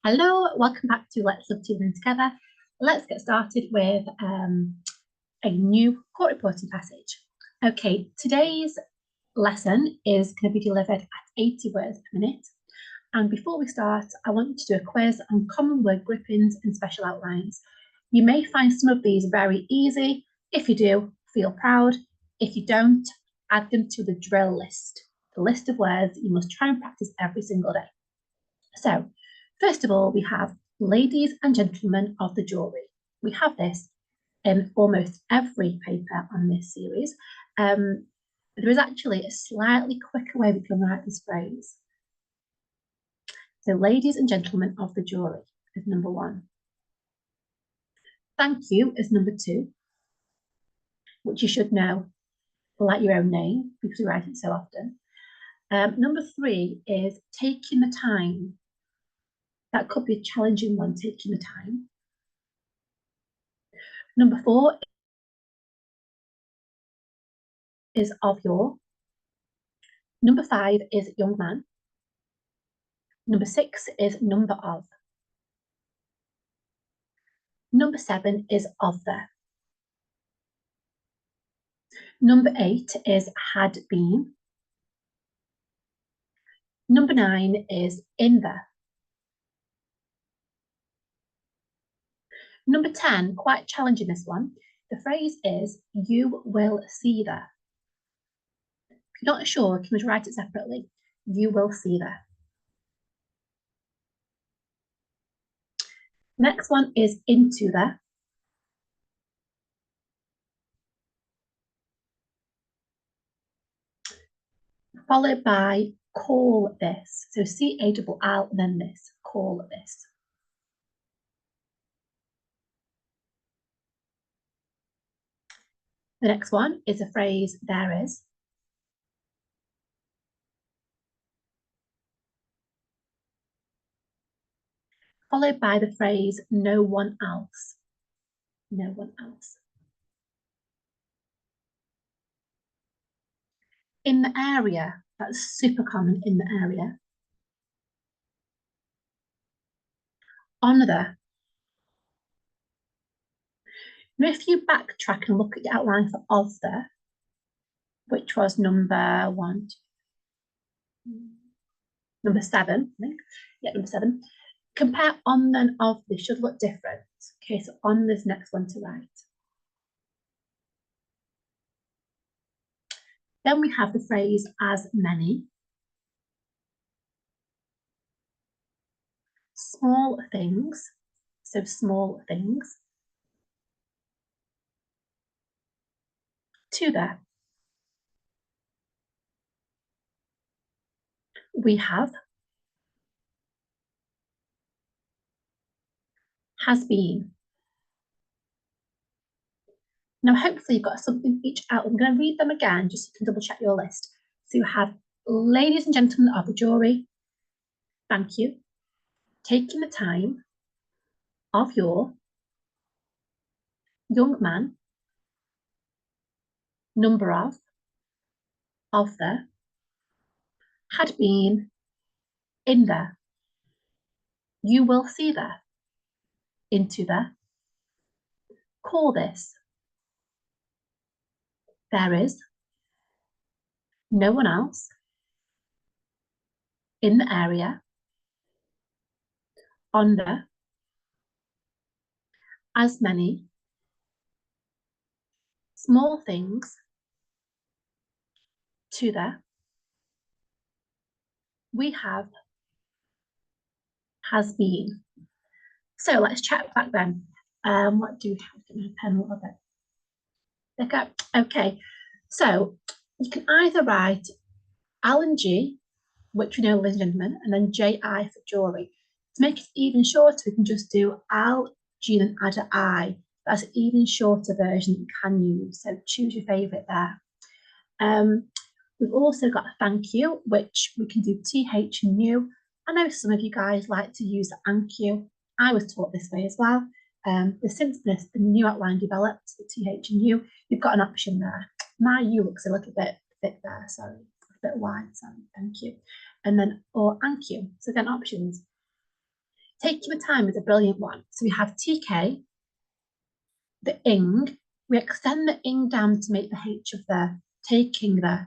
Hello, welcome back to Let's Love to Learn Together. Let's get started with a new court reporting passage. Okay, today's lesson is going to be delivered at 80 words per minute. And before we start, I want you to do a quiz on common word groupings and special outlines. You may find some of these very easy. If you do, feel proud. If you don't, add them to the drill list, the list of words you must try and practice every single day. So, first of all, we have ladies and gentlemen of the jury. We have this in almost every paper on this series. There is actually a slightly quicker way we can write this phrase. So, ladies and gentlemen of the jury is number one. Thank you is number two, which you should know like your own name because we write it so often. Number three is taking the time. That could be a challenging one, taking the time. Number four is of your. Number five is young man. Number six is number of. Number seven is of the. Number eight is had been. Number nine is in the. Number 10, quite challenging this one. The phrase is, you will see there. If you're not sure, can we write it separately? You will see there. Next one is into there. Followed by call this. So C-A-L-L, then this, call this. The next one is a phrase, there is. Followed by the phrase, no one else. No one else. In the area, that's super common, in the area. On the. Now, if you backtrack and look at the outline for of the, which was number number seven, I think. Yeah, number seven. Compare on then of, they should look different. Okay, so on this next one to write. Then we have the phrase as many. Small things, so small things. To there. We have has been. Now, hopefully you've got something each out. I'm going to read them again just so you can double check your list. So you have ladies and gentlemen of the jury, thank you. Taking the time of your young man, number of the, had been, in there, you will see there, into there, call this, there is, no one else, in the area, on the, as many, small things, to the, we have, has been. So let's check back then. What do we have? Get my pen a little bit. Okay, so you can either write Alan G, which we know, ladies and gentlemen, and then J-I for jury. To make it even shorter, we can just do Al, G, and add an I. That's an even shorter version you can use, so choose your favourite there. We've also got a thank you, which we can do TH and U. I know some of you guys like to use the thank you. I was taught this way as well. Since the new outline developed, the TH and U, you've got an option there. My U looks a little bit thick there, sorry, a bit wide, sorry, thank you. And then, or thank you. So again, options. Take Your Time is a brilliant one. So we have TK, the ing. We extend the ing down to make the H of the, taking the.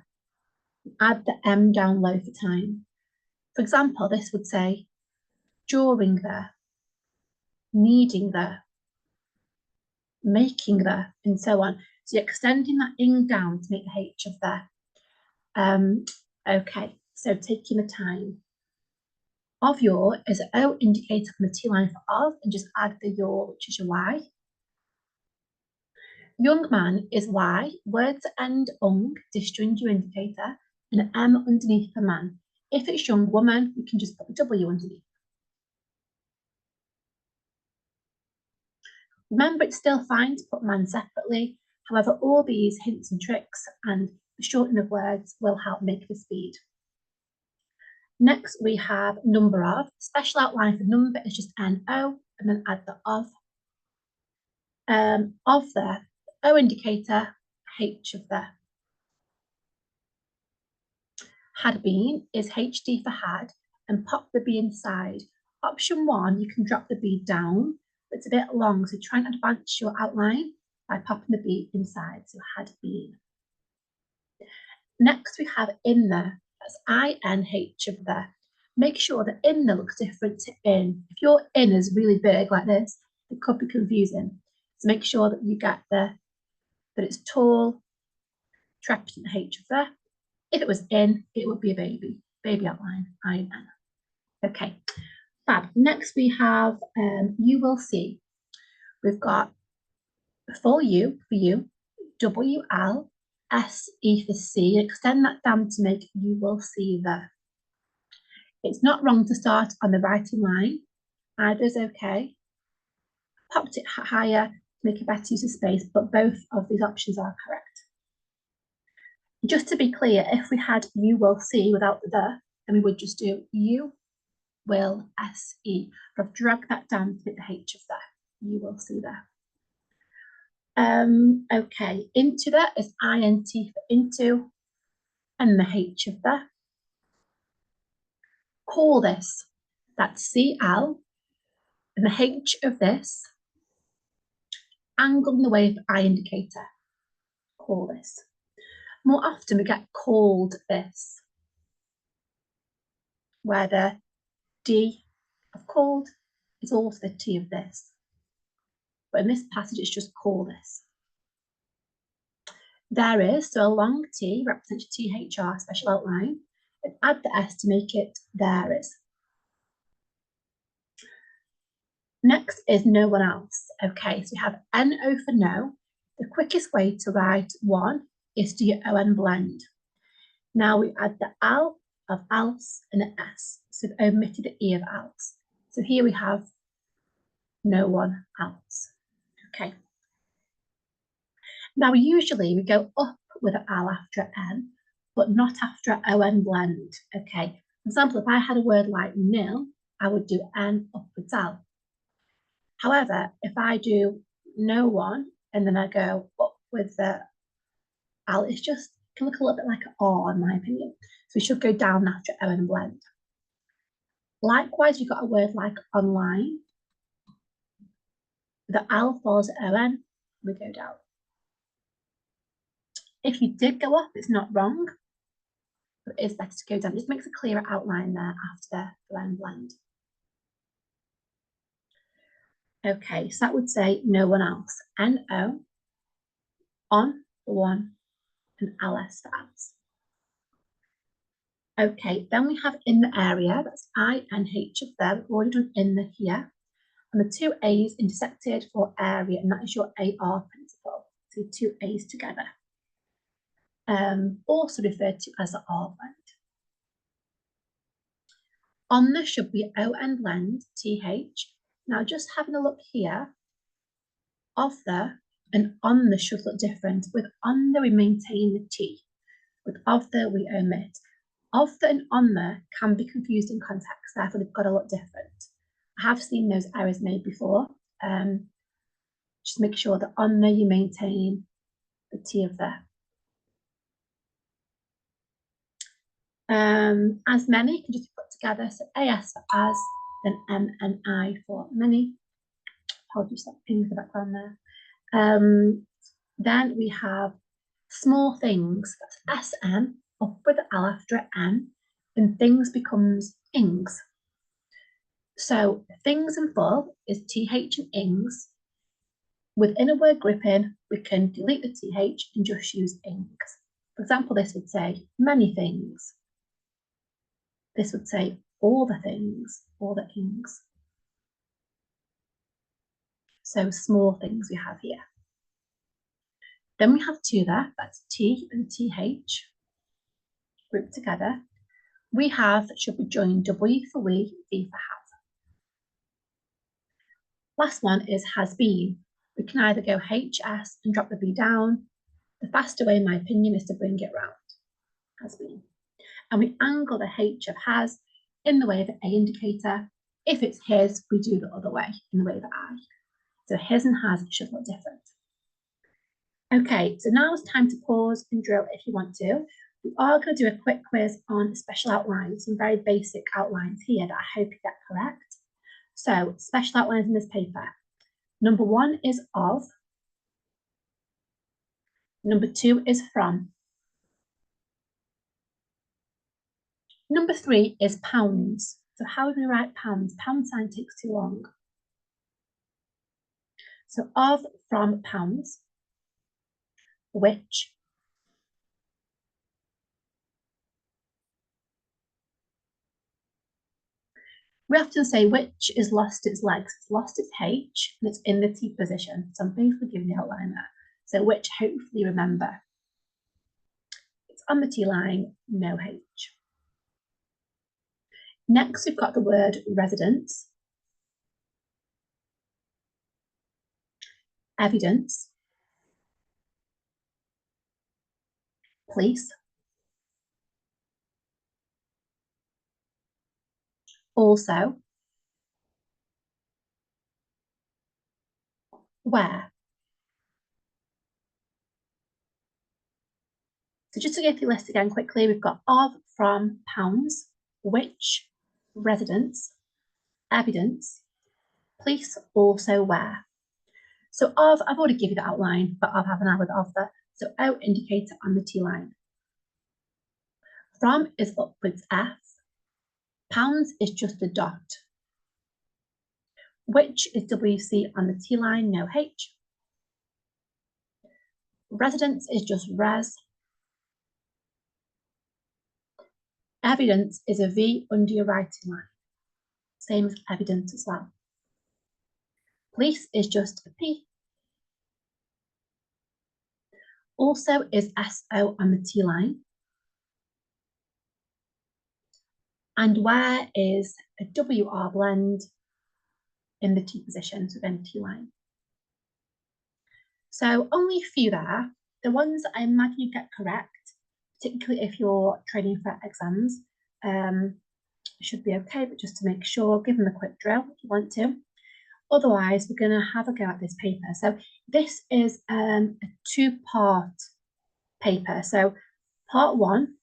Add the M down low for time. For example, this would say during the, needing the, making the, and so on. So you're extending that ing down to make the H of the. Okay, so taking the time. Of your is an O indicator on the T line for of, and just add the your, which is your Y. Young man is Y, words end ung, disjoint your indicator, and an M underneath for man. If it's young woman, we can just put the W underneath. Remember, it's still fine to put man separately. However, all these hints and tricks and the shortening of words will help make the speed. Next, we have number of. Special outline for number is just NO, and then add the of. Of the O indicator, H of the. Had been is HD for had, and pop the B inside. Option 1, you can drop the B down, but it's a bit long, so try and advance your outline by popping the B inside, so had been. Next, we have in the, that's INH of the. Make sure that in the looks different to in. If your in is really big like this, it could be confusing. So make sure that you get that it's tall, trapezoid H of the. If it was in, it would be a baby outline, IN. Okay, fab. Next we have you will see. We've got full U for you, WL, SE for C. Extend that down to make you will see the. It's not wrong to start on the writing line. Either is okay. Popped it higher to make a better use of space, but both of these options are correct. Just to be clear, if we had you will see without the, then we would just do you will SE. But I've dragged that down to make the H of that. You will see there. Okay, into that is INT for into, and the H of that. Call this, that's CL, and the H of this, angle in the way of I indicator. Call this. More often we get called this, where the D of called is also the T of this. But in this passage, it's just call this. There is, so a long T represents THR, special outline, and add the S to make it there is. Next is no one else. Okay, so we have NO for no. The quickest way to write one is to do ON blend. Now we add the L of else and the S. So we've omitted the E of else. So here we have no one else. Okay. Now usually we go up with an L after N, but not after an ON blend. Okay. For example, if I had a word like nil, I would do N upwards L. However, if I do no one and then I go up with the L, it's just can look a little bit like an R in my opinion. So we should go down after ON blend. Likewise, you've got a word like online. The L follows ON, we go down. If you did go up, it's not wrong, but it is better to go down. It just makes a clearer outline there after the ON blend. Okay, so that would say no one else. NO, on for one, and LS for else. Okay, then we have in the area, that's INH of there, we've already done in the here. And the two A's intersected for area, and that is your AR principle. So two A's together. Also referred to as the R blend. On the should be ON blend, TH. Now just having a look here, of the and on the should look different. With on the we maintain the T. With of the we omit. Of the and on the can be confused in context, therefore they've got to look different. I have seen those errors made before. Just make sure that on the you maintain the T of the. As many can just be put together. So AS for as, then M and I for many. Apologies for in the background there. Then we have small things, that's SN, up with the L after N, and things becomes ings. So things in full is TH and ings. Within a word grouping, we can delete the TH and just use ings. For example, this would say many things. This would say all the things, all the ings. So small things we have here. Then we have two there, that's T and TH grouped together. We have, should we join W for we, V for have. Last one is has been. We can either go HS and drop the V down. The faster way, in my opinion, is to bring it round. Has been. And we angle the H of has in the way of the A indicator. If it's his, we do the other way, in the way of the I. So his and has should look different. Okay, so now it's time to pause and drill if you want to. We are going to do a quick quiz on special outlines, some very basic outlines here that I hope you get correct. So, special outlines in this paper. Number 1 is of. Number 2 is from. Number 3 is pounds. So how do we write pounds? Pound sign takes too long. So of, from, pounds. Which. We often say which is lost its legs. It's lost its H and it's in the T position. So I'm basically giving the outline there. So which, hopefully remember. It's on the T line, no H. Next, we've got the word residence, evidence, police, also, where. So just to go through the list again quickly, we've got of, from, pounds, which, residence, evidence, police, also, where. So of, I've already given you the outline, but of have an I with of there. So O indicator on the T line. From is upwards F. Pounds is just a dot. Which is WC on the T line, no H. Residence is just res. Evidence is a V under your writing line. Same as evidence as well. Police is just a P. Also is SO on the T line. And where is a WR blend in the T position, so then T line. So only a few there. The ones I imagine you get correct, particularly if you're training for exams, should be okay, but just to make sure, give them a quick drill if you want to. Otherwise, we're going to have a go at this paper. So this is a two-part paper. So part 1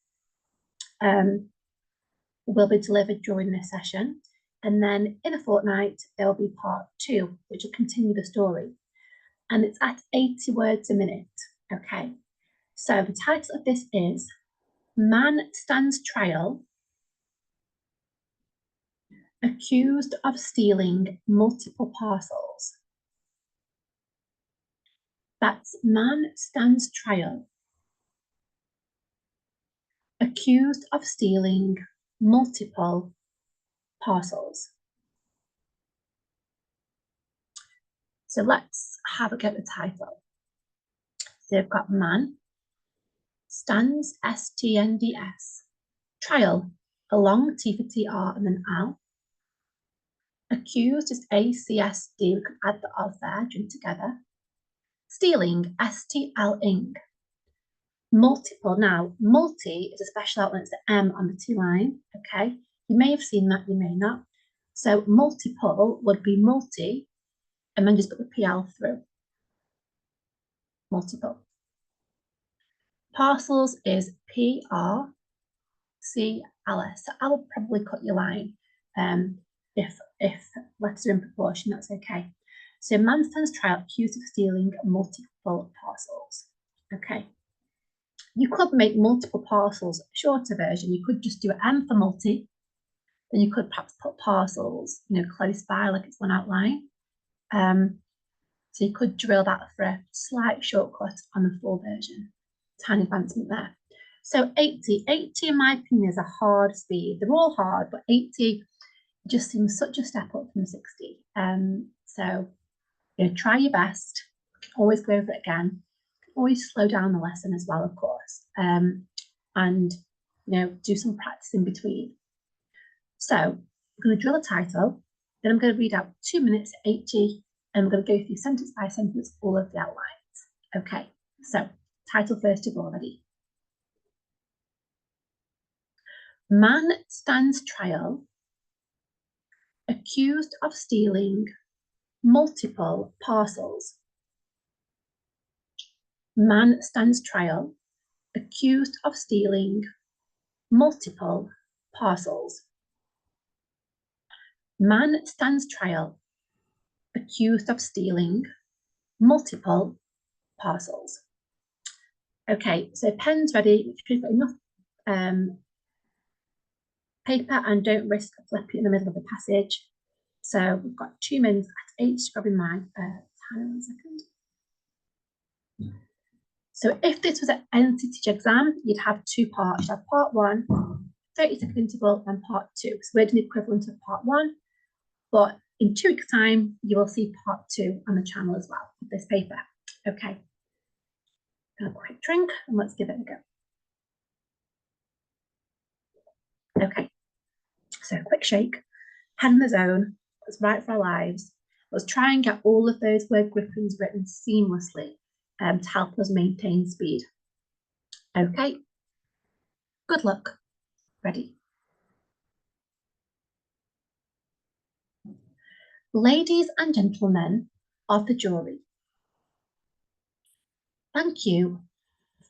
will be delivered during this session. And then in a fortnight, there will be part 2, which will continue the story. And it's at 80 words a minute. Okay. So the title of this is Man Stands Trial, Accused of Stealing Multiple Parcels. That's Man Stands Trial, Accused of Stealing Multiple Parcels. So let's have a go at the title. So they've got man, stands, STNDS, trial, a long T for TR and then L. Accused is ACSD, we could add the of there, join together. Stealing, STLing. Multiple, now multi is a special outline, it's the M on the T line, okay? You may have seen that, you may not. So multiple would be multi, and then just put the PL through. Multiple. Parcels is PRCLS. So I will probably cut your line. if letters are in proportion, that's okay. So man stands trial accused of stealing multiple parcels. Okay. You could make multiple parcels a shorter version. You could just do an M for multi, then you could perhaps put parcels, close by, like it's one outline. So you could drill that for a slight shortcut on the full version. Tiny advancement there. So 80 in my opinion is a hard speed. They're all hard, but 80 just seems such a step up from 60. So try your best. Always go over it again. Always slow down the lesson as well, of course. And do some practice in between. So I'm going to drill a title, then I'm going to read out 2 minutes 80, and I'm going to go through sentence by sentence all of the outlines. Okay, so title first of all, ready? Man stands trial, accused of stealing multiple parcels. Man stands trial, accused of stealing multiple parcels. Man stands trial, accused of stealing multiple parcels. Okay, so pens ready. Make sure you've got enough paper and don't risk flipping in the middle of the passage. So we've got 2 minutes at each, grabbing my time, 1 second. So if this was an NCTG exam, you'd have 2 parts. You'd have part 1, 30-second interval, and part 2. So we're doing the equivalent of part 1, but in 2 weeks' time, you will see part 2 on the channel as well with this paper. Okay. A quick drink, and let's give it a go. Okay. So quick shake, head in the zone. Let's write for our lives. Let's try and get all of those word groupings written seamlessly to help us maintain speed. Okay, good luck. Ready? Ladies and gentlemen of the jury, thank you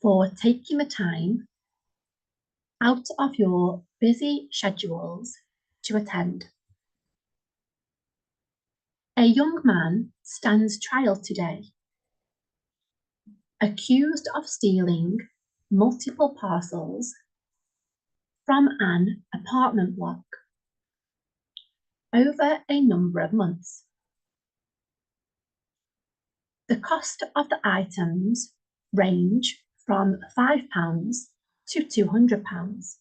for taking the time out of your busy schedules to attend. A young man stands trial today, accused of stealing multiple parcels from an apartment block over a number of months. The cost of the items range from £5 to £200.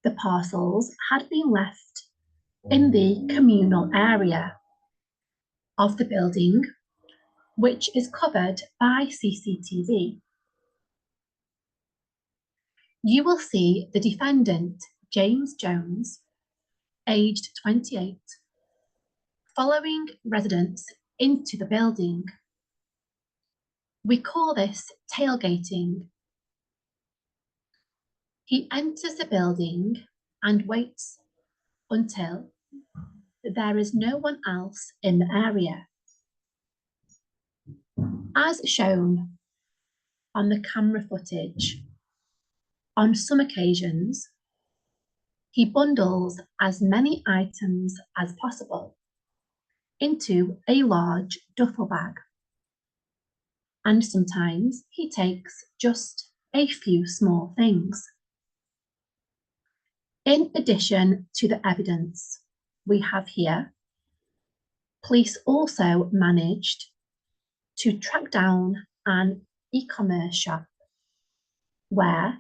The parcels had been left in the communal area of the building, which is covered by CCTV. You will see the defendant, James Jones, aged 28, following residents into the building. We call this tailgating. He enters the building and waits until there is no one else in the area. As shown on the camera footage, on some occasions, he bundles as many items as possible into a large duffel bag, and sometimes he takes just a few small things. In addition to the evidence we have here, police also managed to track down an e-commerce shop where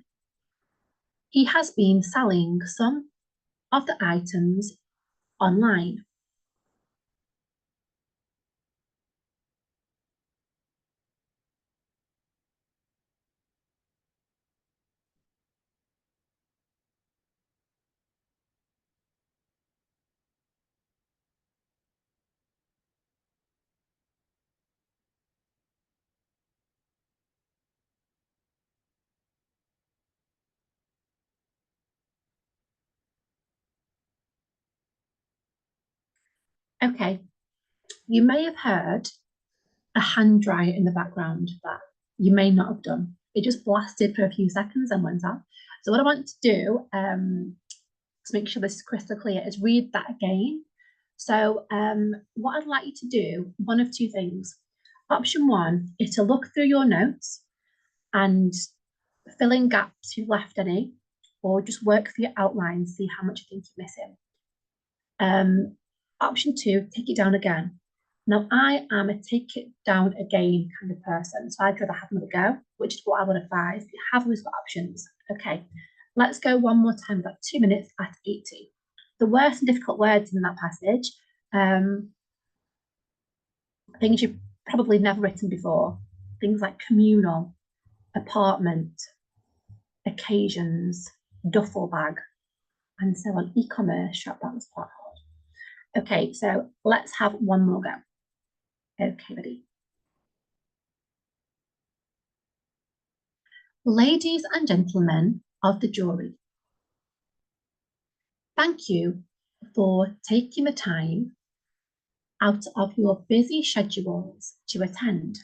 he has been selling some of the items online. Okay, you may have heard a hand dryer in the background that you may not have done. It just blasted for a few seconds and went off. So what I want to do to make sure this is crystal clear, is read that again. So what I'd like you to do, one of two things. Option one is to look through your notes and fill in gaps if you've left any, or just work through your outlines, see how much you think you're missing. Option two, take it down again. Now, I am a take it down again kind of person, so I'd rather have another go, which is what I would advise. You have always got options. Okay, let's go one more time, about 2 minutes at 80. The worst and difficult words in that passage, things you've probably never written before, things like communal, apartment, occasions, duffel bag, and so on. E-commerce shop, that was quite hard. Okay, so let's have one more go. Okay, ready? Ladies and gentlemen of the jury, thank you for taking the time out of your busy schedules to attend.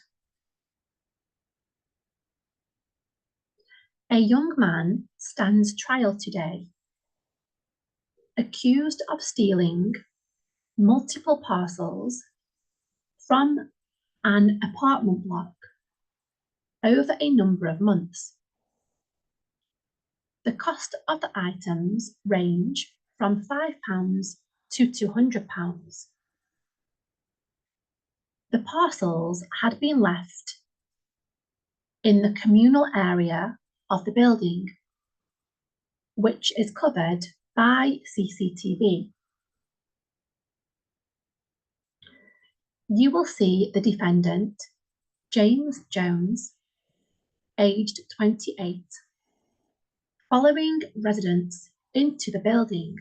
A young man stands trial today, accused of stealing multiple parcels from an apartment block over a number of months. The cost of the items range from £5 to £200. The parcels had been left in the communal area of the building, which is covered by CCTV. You will see the defendant, James Jones, aged 28, following residents into the building.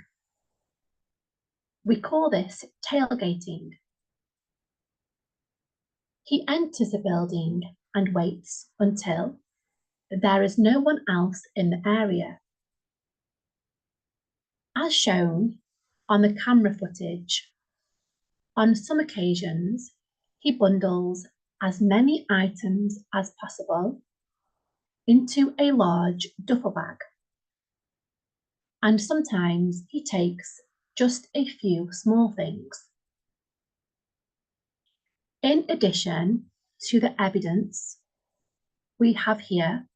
We call this tailgating. He enters the building and waits until there is no one else in the area. As shown on the camera footage, on some occasions, he bundles as many items as possible into a large duffel bag, and sometimes he takes just a few small things. In addition to the evidence we have here,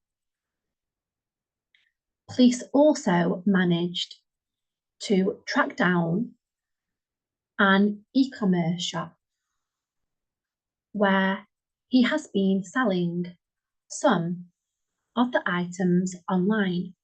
police also managed to track down an e-commerce shop where he has been selling some of the items online.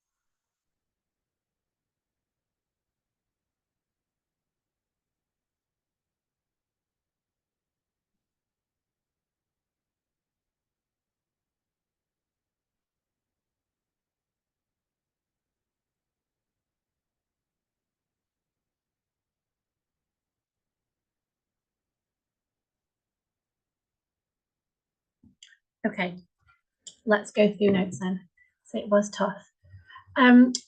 Okay, let's go through notes then. So it was tough.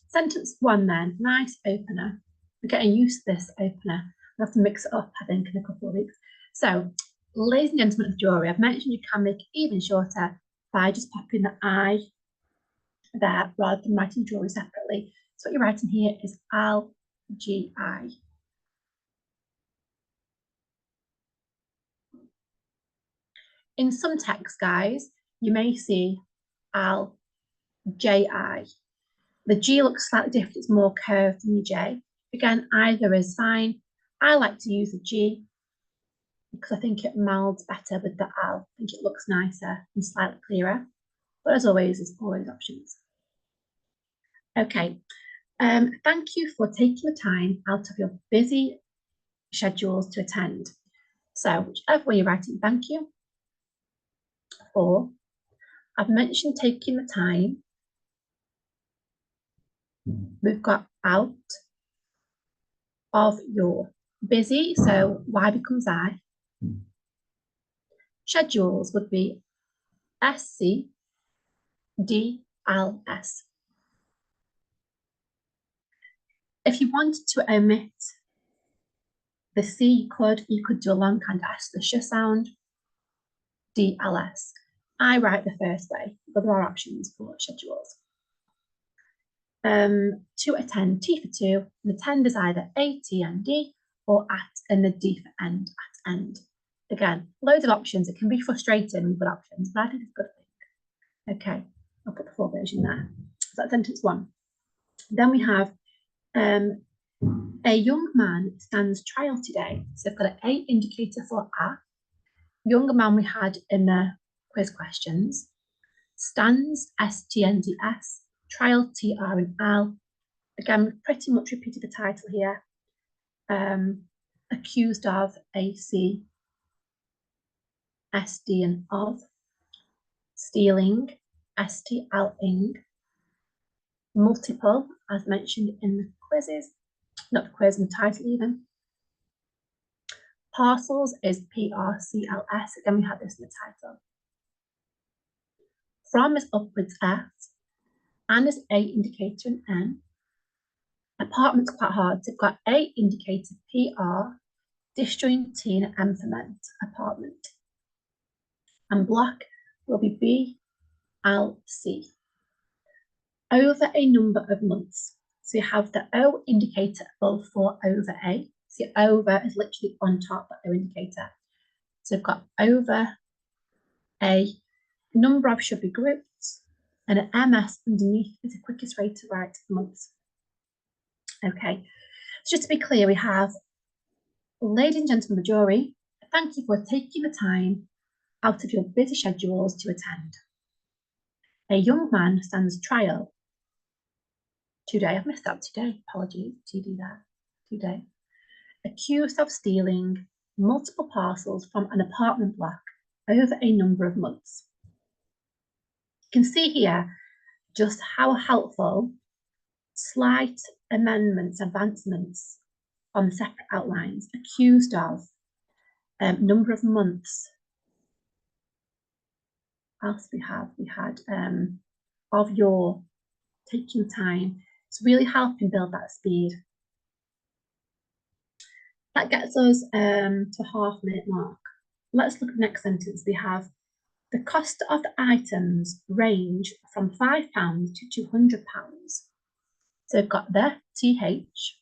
Sentence one then, nice opener. We're getting used to this opener. We'll have to mix it up, I think, in a couple of weeks. So, ladies and gentlemen of the jury, I've mentioned you can make it even shorter by just popping the I there rather than writing jury separately. So what you're writing here is LGI. In some texts, guys, you may see LJI. The G looks slightly different, it's more curved than the J. Again, either is fine. I like to use the G because I think it melds better with the L. I think it looks nicer and slightly clearer. But as always, there's always options. Okay, thank you for taking the time out of your busy schedules to attend. So whichever way you're writing, thank you. Or I've mentioned taking the time. We've got out of your busy, so Y becomes I. Schedules would be SCDLS. If you wanted to omit the C, you could do a long kind S, the sh sound, DLS. I write the first way, but there are options for schedules. To attend, T for to, and attend is either A, T, and D, or at, and the D for end, at end. Again, loads of options. It can be frustrating with options, but I think it's a good thing. Okay, I'll put the full version there. So that's sentence one. Then we have a young man stands trial today. So I've got an A indicator for a. Younger man we had in the quiz questions. Stands, S-T-N-D-S. Trial, T-R and L. Again, we've pretty much repeated the title here. Accused of, A-C, S-D and of. Stealing, S-T-L-ing. Multiple, as mentioned in the quizzes. Not the quiz, in the title even. Parcels is P-R-C-L-S. Again, we had this in the title. From is upwards F. And is A indicator and N. Apartment's quite hard. So I've got A indicator P-R, disjoint T and M for ment, apartment. And block will be B-L-C. Over a number of months. So you have the O indicator above for over A. So over is literally on top of the O indicator. So I've got over a number of should be groups, and an MS underneath is the quickest way to write months. Okay, so just to be clear, we have, ladies and gentlemen of the jury, thank you for taking the time out of your busy schedules to attend. A young man stands trial today. I've missed that today. Apologies, TD there. Today. Accused of stealing multiple parcels from an apartment block over a number of months. You can see here just how helpful slight amendments, advancements on the separate outlines. Accused of, number of months. What else we had of your, taking time. It's really helping build that speed. That gets us to half-minute mark. Let's look at the next sentence. We have the cost of the items range from £5 to £200. So we've got the TH.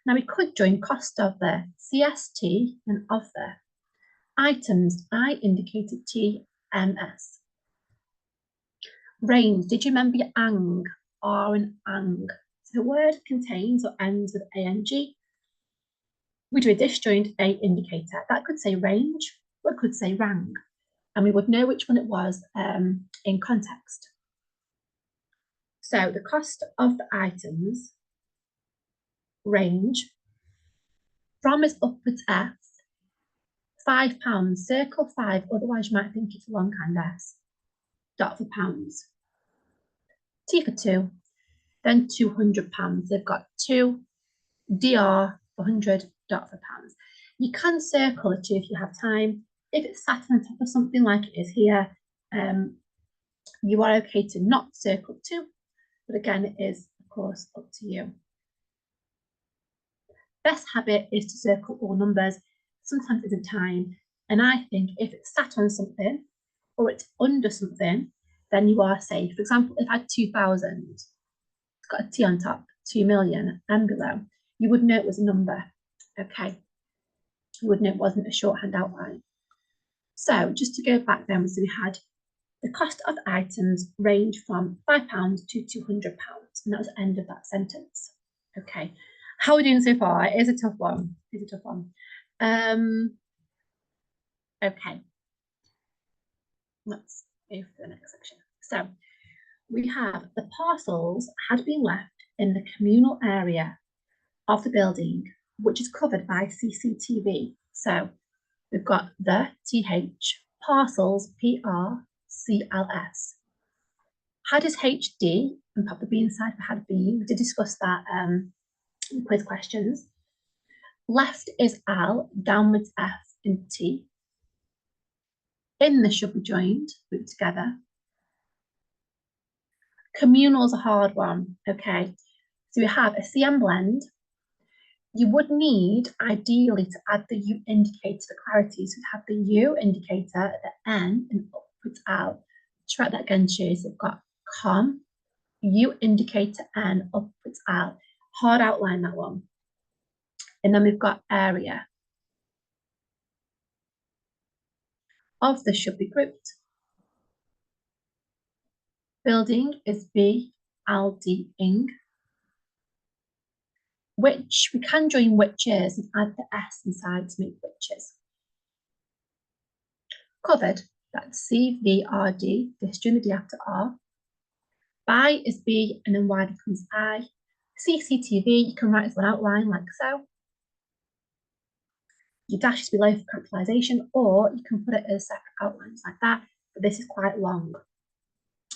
Now we could join cost of the CST and of the items. I indicated TMS. Range, did you remember your ang, R and ang? So the word contains or ends with ANG. We do a disjoint A indicator. That could say range, or it could say rang. And we would know which one it was in context. So the cost of the items range from is upwards F, £5, circle 5, otherwise you might think it's a longhand S, dot for pounds. T for 2, then £200. They've got 2, DR for 100, dot for pounds. You can circle it if you have time. If it's sat on top of something like it is here, you are okay to not circle 2, but again, it is, of course, up to you. Best habit is to circle all numbers. Sometimes isn't time, and I think if it's sat on something or it's under something, then you are safe. For example, if I had 2,000, it's got a T on top, 2 million, and below, you would know it was a number. Okay, you would know it wasn't a shorthand outline. So just to go back then, so we had the cost of items range from £5 to £200, and that was the end of that sentence. Okay, how are we doing so far? It is a tough one. It's a tough one. Okay, let's go for the next section. So we have the parcels had been left in the communal area of the building, which is covered by CCTV. So we've got the TH, parcels, PRCLS. Had is HD, and pop the B inside for had B. We did discuss that in quiz questions. Left is L, downwards F and T. In the should be joined, put together. Communal is a hard one, okay. So we have a CM blend. You would need, ideally, to add the U indicator for clarity. So we have the U indicator, the N, and upwards out. Let's write that again, shows we've got com, U indicator N upwards L. Hard outline that one. And then we've got area. Of this should be grouped. Building is B, L, D, ing. Which, we can join whiches and add the S inside to make whiches. Covered, that's C, V, R, D, this during the D after R. By is B and then Y becomes I. CCTV, you can write as an outline like so. Your dash is below for capitalisation, or you can put it as separate outlines like that, but this is quite long.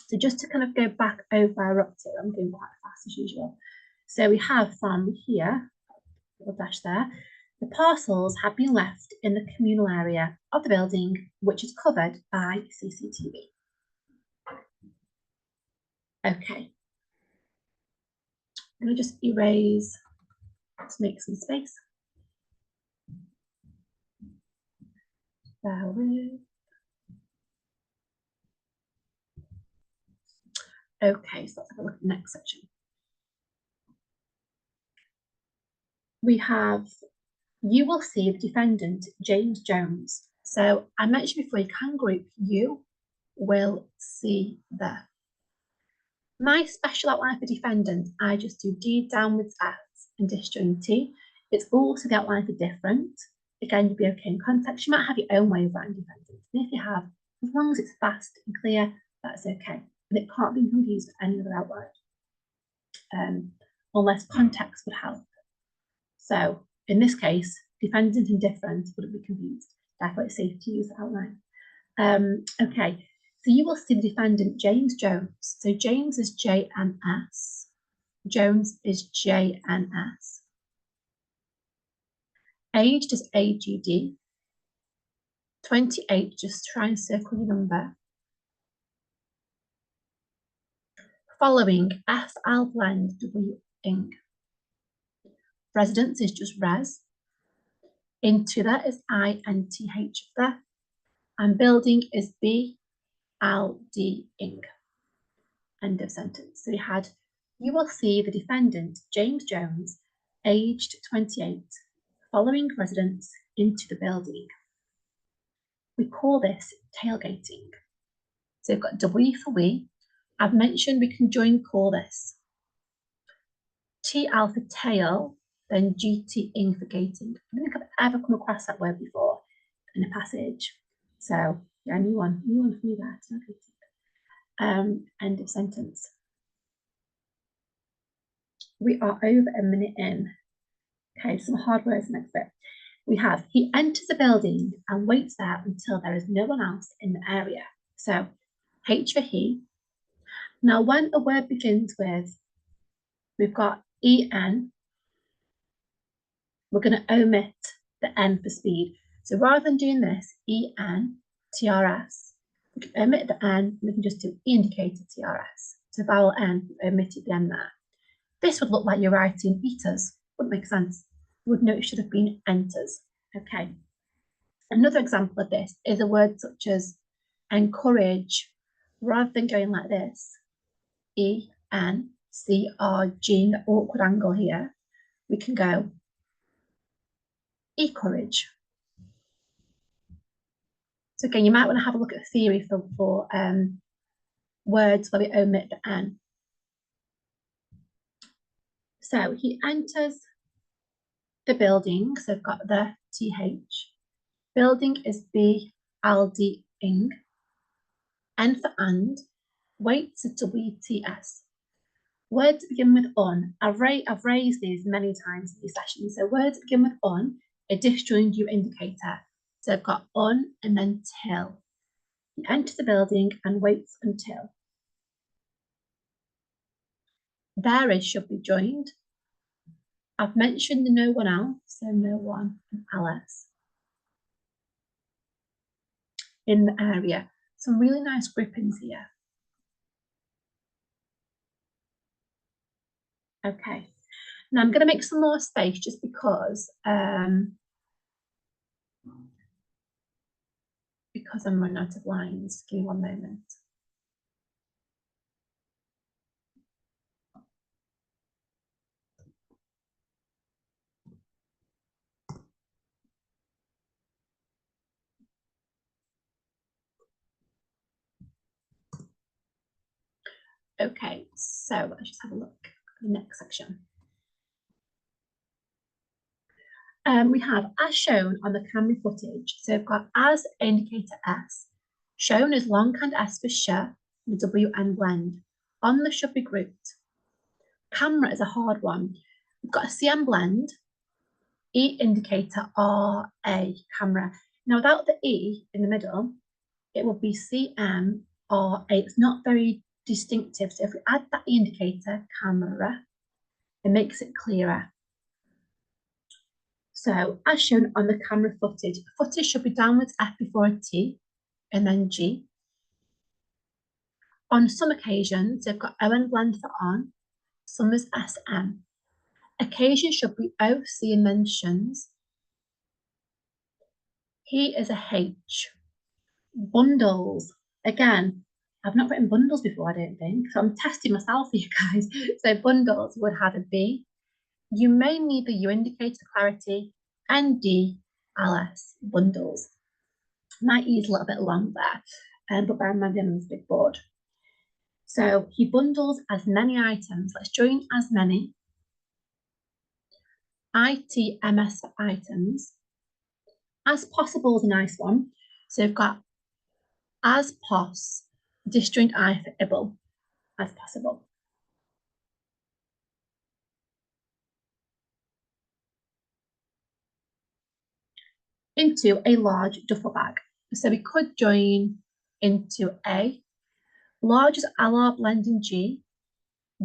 So just to kind of go back over where we're up to, I'm going quite fast as usual. So we have from here, little dash there, the parcels have been left in the communal area of the building, which is covered by CCTV. Okay. I'm going to just erase to make some space. There we go. Okay, so let's have a look at the next section. We have, you will see the defendant, James Jones. So I mentioned before, you can group you will see there. My special outline for defendant, I just do D downwards S and disjoin T. It's also the outline for different. Again, you'll be okay in context. You might have your own way of writing defendant. And if you have, as long as it's fast and clear, that's okay. And it can't be confused with any other outline, unless context would help. So in this case, defendant and different wouldn't be confused. Therefore, it's safe to use the outline. Okay, so you will see the defendant, James Jones. So James is J-N-S. Jones is J-N-S. Aged is A-G-D. 28, just try and circle your number. Following, F-L blend, W-ing. Residence is just res. Into that is I-N-T-H there. And building is B-L-D-ing. End of sentence. So we had, you will see the defendant, James Jones, aged 28, following residence into the building. We call this tailgating. So we've got W for we. I've mentioned we can join call this. TL for tail, then GT-ing for gating. I don't think I've ever come across that word before in a passage. So yeah, new one for me there. End of sentence. We are over a minute in. Okay, some hard words next bit. We have, he enters the building and waits there until there is no one else in the area. So H for he. Now when a word begins with, we've got EN, we're going to omit the N for speed. So rather than doing this, EN, TRS, we can omit the N, and we can just do E indicator TRS. So vowel N, we omitted the N there. This would look like you're writing eaters. Wouldn't make sense. You would know it should have been enters. Okay. Another example of this is a word such as encourage. Rather than going like this, E-N-C-R-G, the awkward angle here, we can go encourage. So again, you might want to have a look at the theory for words where we omit the N. So he enters the building, so I've got the TH. Building is B-L-D-ing. N for and. Waits is W-T-S. Words that begin with on. I've raised these many times in these sessions. So words that begin with on, a disjoined U indicator. So I've got on and then till. He enters the building and waits until. There is should be joined. I've mentioned the no one else, so no one and ls in the area. Some really nice grippings here. Okay, now I'm going to make some more space just because I'm running out of lines. Give me one moment. Okay, so let's just have a look at the next section. We have as shown on the camera footage. So we've got as indicator S, shown as longhand S for sh, the WN blend. On the should be grouped. Camera is a hard one. We've got a CM blend, E indicator RA camera. Now without the E in the middle, it will be CM RA. It's not very distinctive. So if we add that E indicator, camera, it makes it clearer. So as shown on the camera footage, footage should be downwards F before a T and then G. On some occasions, they've got ON blend for on, some is SM. Occasions should be OC and mentions. He is a H. Bundles. Again, I've not written bundles before, I don't think. So I'm testing myself for you guys. So bundles would have a B. You may need the U indicator clarity and D, LS, bundles. My E is a little bit long there, but bear in mind I'm on this big board. So he bundles as many items. Let's join as many. ITMS for items. As possible is a nice one. So we've got as pos, disjoint I for ibble, as possible. Into a large duffel bag. So we could join into A. Large is LR blending G.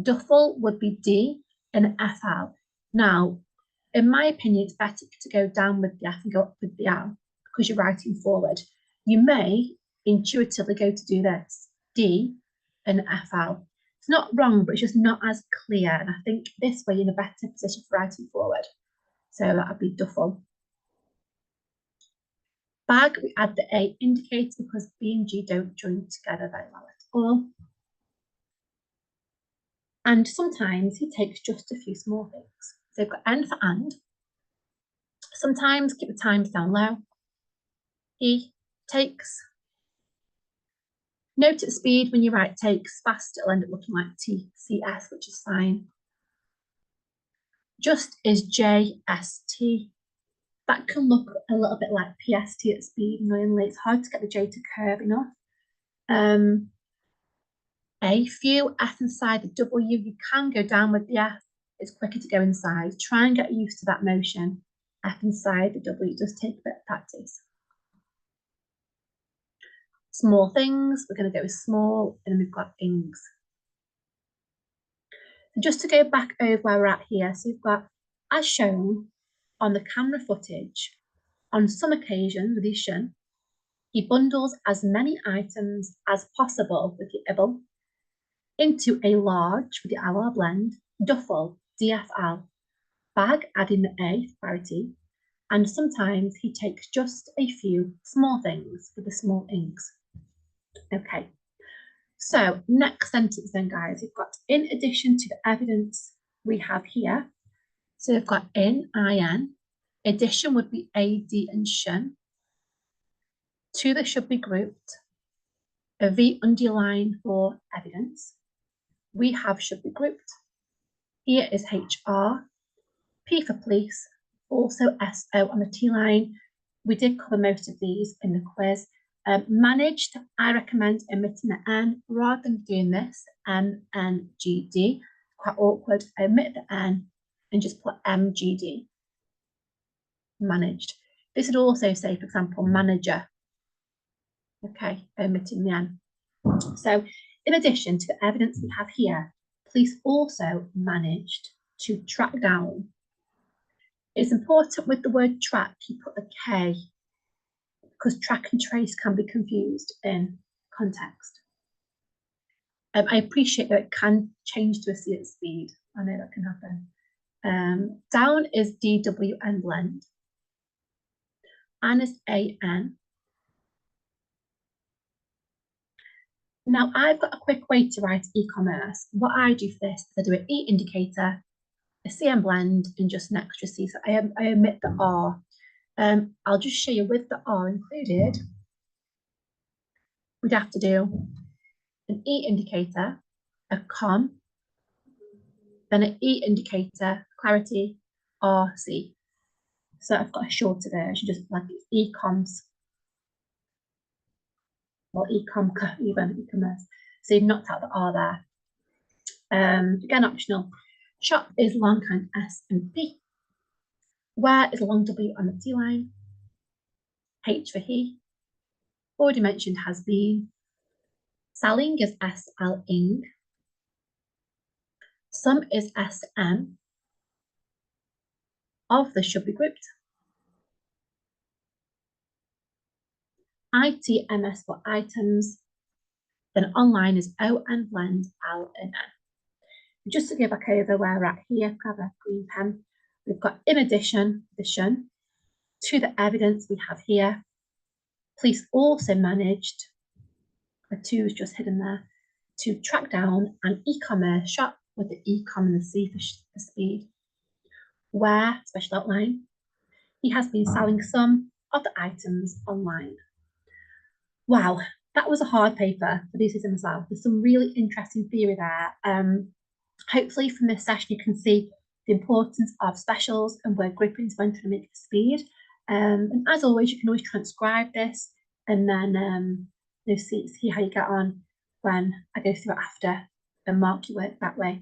Duffel would be D and FL. Now, in my opinion, it's better to go down with the F and go up with the L because you're writing forward. You may intuitively go to do this, D and FL. It's not wrong, but it's just not as clear. And I think this way you're in a better position for writing forward. So that would be duffel. Bag, we add the A indicator because B and G don't join together very well at all. And sometimes he takes just a few small things. So we've got N for and. Sometimes keep the times down low. E takes. Note at speed when you write takes fast, it'll end up looking like TCS, which is fine. Just is JST. That can look a little bit like PST at speed, annoyingly. It's hard to get the J to curve enough. A few, F inside the W, you can go down with the F. It's quicker to go inside. Try and get used to that motion. F inside the W, it does take a bit of practice. Small things, we're going to go with small, and then we've got ings. So just to go back over where we're at here, so we've got, as shown on the camera footage, on some occasions with Ishan, he bundles as many items as possible with the ibble into a large, with the LR blend, duffel, DFL, bag, adding the A for clarity, and sometimes he takes just a few small things with the small ings. Okay, so next sentence then, guys, we've got in addition to the evidence we have here, so we've got in, IN, addition would be AD and shun, to the should be grouped, a V underline for evidence, we have should be grouped, here is HR, P for police, also SO on the T line. We did cover most of these in the quiz. Managed, I recommend omitting the N rather than doing this, MNGD. Quite awkward. Omit the N and just put MGD. Managed. This would also say, for example, manager. Okay, omitting the N. So, in addition to the evidence we have here, police also managed to track down. It's important with the word track, you put a K because track and trace can be confused in context. I appreciate that it can change to a C at speed. I know that can happen. Down is DWN blend. An is AN. Now I've got a quick way to write e-commerce. What I do for this is I do an E indicator, a CM blend, and just an extra C. So I omit the R. I'll just show you with the R included. We'd have to do an E indicator, a com, then an E indicator, clarity, RC. So I've got a shorter version, just like it's e-coms or e-com, even e-commerce. So you've knocked out the R there. Again, optional. Shop is longhand S and P. Where is a long W on the T line. H for he. Already mentioned has been. Selling is S-L-ing. Some is S-M. Of the should be grouped. ITMS for items. Then online is O and blend, L and N. Just to go back over where we're at here, grab a green pen. We've got in addition to the evidence we have here. Police also managed, the two is just hidden there, to track down an e-commerce shop with the e-com and the C for speed. Where, special outline, he has been selling some of the items online. Wow, that was a hard paper for these and myself. There's some really interesting theory there. Hopefully from this session you can see the importance of specials and word groupings when trying to make it speed. And as always, you can always transcribe this and then see how you get on when I go through it after and mark your work that way.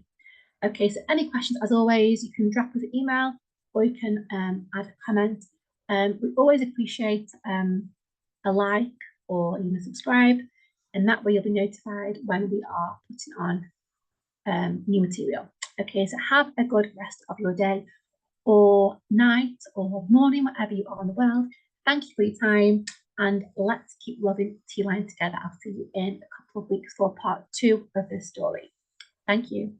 Okay, so any questions, as always, you can drop us an email or you can add a comment. We always appreciate a like or even subscribe, and that way you'll be notified when we are putting on new material. Okay, so have a good rest of your day or night or morning, wherever you are in the world. Thank you for your time, and let's keep loving T-Line together. I'll see you in a couple of weeks for part 2 of this story. Thank you.